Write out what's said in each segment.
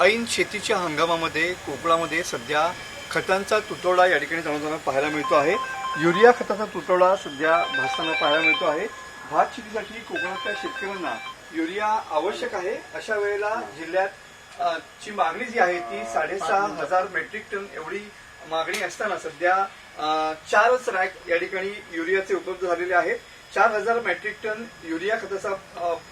ऐन शेतीच्या हंगामामध्ये कोकणामध्ये सध्या खतांचा तुटवडा या ठिकाणी जाणवताना पाहायला मिळतो आहे। युरिया खताचा तुटवडा सध्या भासताना पाहायला मिळतो आहे। भात शेतीसाठी कोकणातल्या शेतकऱ्यांना युरिया आवश्यक आहे। अशा वेळेला जिल्ह्यात ची मागणी जी आहे ती 6,500 मेट्रिक टन एवढी मागणी असताना सध्या 4च रॅक या ठिकाणी युरियाचे उपलब्ध झालेले आहेत। 4,000 मेट्रिक टन युरिया खताचा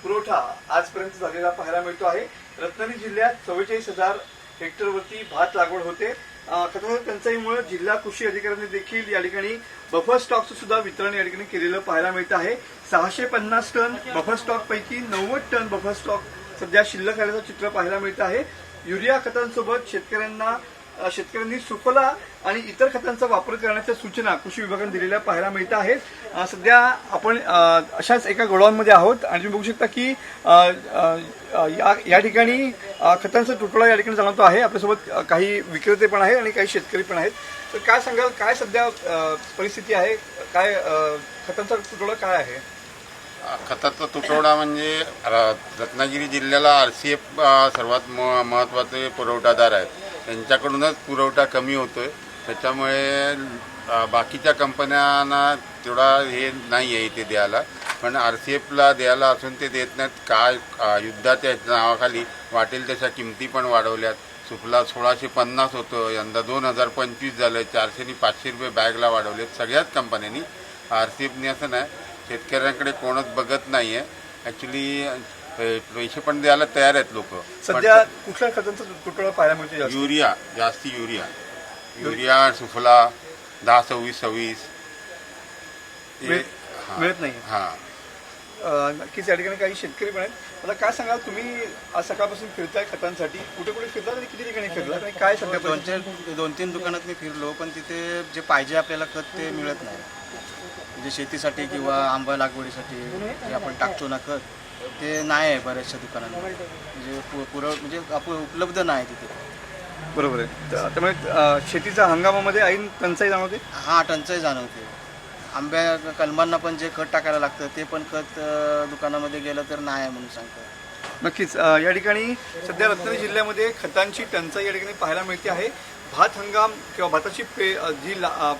पुरवठा आजपर्यंत झालेला पाहायला मिळतो आहे। रत्नागिरी जिल्ह्यात 44,000 हेक्टरवरती भात लागवड होते। खताच्या टंचाईमुळे जिल्हा कृषी अधिकाऱ्यांनी देखील या ठिकाणी बफर स्टॉकचं सुद्धा वितरण या ठिकाणी केलेलं पाहायला मिळत आहे। 650 टन बफर स्टॉक पैकी 90 टन बफर स्टॉक सध्या शिल्लक राहिल्याचं चित्र पाहायला मिळत आहे। युरिया खतांसोबत शेतकऱ्यांनी सुफला आणि इतर खतांचा वापर करण्याच्या सूचना कृषी विभागाने दिलेल्या पाहायला मिळत आहेत। सध्या आपण अशाच एका गोडाऊनमध्ये आहोत आणि तुम्ही बघू शकता की या ठिकाणी खतांचा तुटवडा या ठिकाणी जाणवतो आहे। आपल्यासोबत काही विक्रेते पण आहेत आणि काही शेतकरी पण आहेत। तर काय सांगाल, काय सध्या परिस्थिती आहे, काय खतांचा तुटवडा काय आहे? खताचा तुटवडा म्हणजे रत्नागिरी जिल्ह्याला RCF सर्वात महत्त्वाचे पुरवठादार आहेत, त्यांच्याकडूनच पुरवठा कमी होतोय। त्याच्यामुळे बाकीच्या कंपन्यांना तेवढा हे नाही आहे इथे द्यायला, पण RCFला द्यायला असून ते देत नाहीत। काय युद्धाच्या नावाखाली वाटेल तशा किमती पण वाढवल्यात। सुफला 1650 होतं, यंदा 2025 झालं, 400 आणि 500 रुपये बॅगला वाढवलेत सगळ्याच कंपन्यांनी। RCFने असं नाही, शेतकऱ्यांकडे कोणच बघत नाहीये। ॲक्च्युली पैसे पण द्यायला तयार आहेत लोक। सध्या कुठल्या खतांचा तुटवडा पाहायला मिळतो? युरिया, जास्ती युरिया सुफला 10-26 मिळत नाही। नक्कीच या ठिकाणी काही शेतकरी पण आहेत। मला काय सांगाल, तुम्ही आज सकाळपासून फिरताय खतांसाठी, कुठे कुठे फिरलात आणि किती ठिकाणी फिरलात आणि काय सध्या 2-3 दुकानात मी फिरलो, पण तिथे जे पाहिजे आपल्याला खत ते मिळत नाही। म्हणजे शेतीसाठी किंवा आंबा लागवडीसाठी जे आपण टाकतो ना खत, ते नाही आहे बऱ्याचशा दुकानांमध्ये। म्हणजे उपलब्ध नाही तिथे। बरोबर आहे। त्यामुळे शेतीच्या हंगामामध्ये ऐन टंचाई जाणवते। हां, टंचाई जाणवते। आंब्या कलमांना पण जे खत टाकायला लागतं ते पण खत दुकानामध्ये गेलं तर नाही आहे म्हणून सांगतात। नक्कीच या ठिकाणी सध्या रत्नागिरी जिल्ह्यामध्ये खतांची टंचाई या ठिकाणी पाहायला मिळते आहे। भात हंगाम किंवा भाताची जी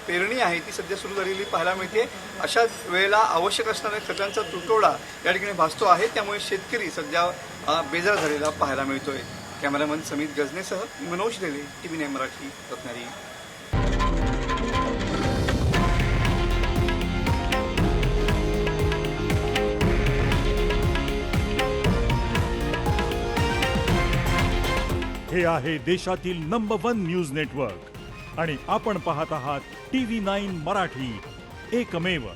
पेरणी आहे ती सध्या सुरू झालेली पाहायला मिळते। अशाच वेळेला आवश्यक असणाऱ्या खतांचा तुटवडा या ठिकाणी भासतो आहे। त्यामुळे शेतकरी सध्या बेजार झालेला पाहायला मिळतोय। कॅमेरामन समीत गजनेसह मनोज लेले, TV9 मराठी, रत्नागिरी। हे आहे देशातील नंबर 1 न्यूज नेटवर्क आणि आपण पाहत आहात TV9 मराठी, एकमेव।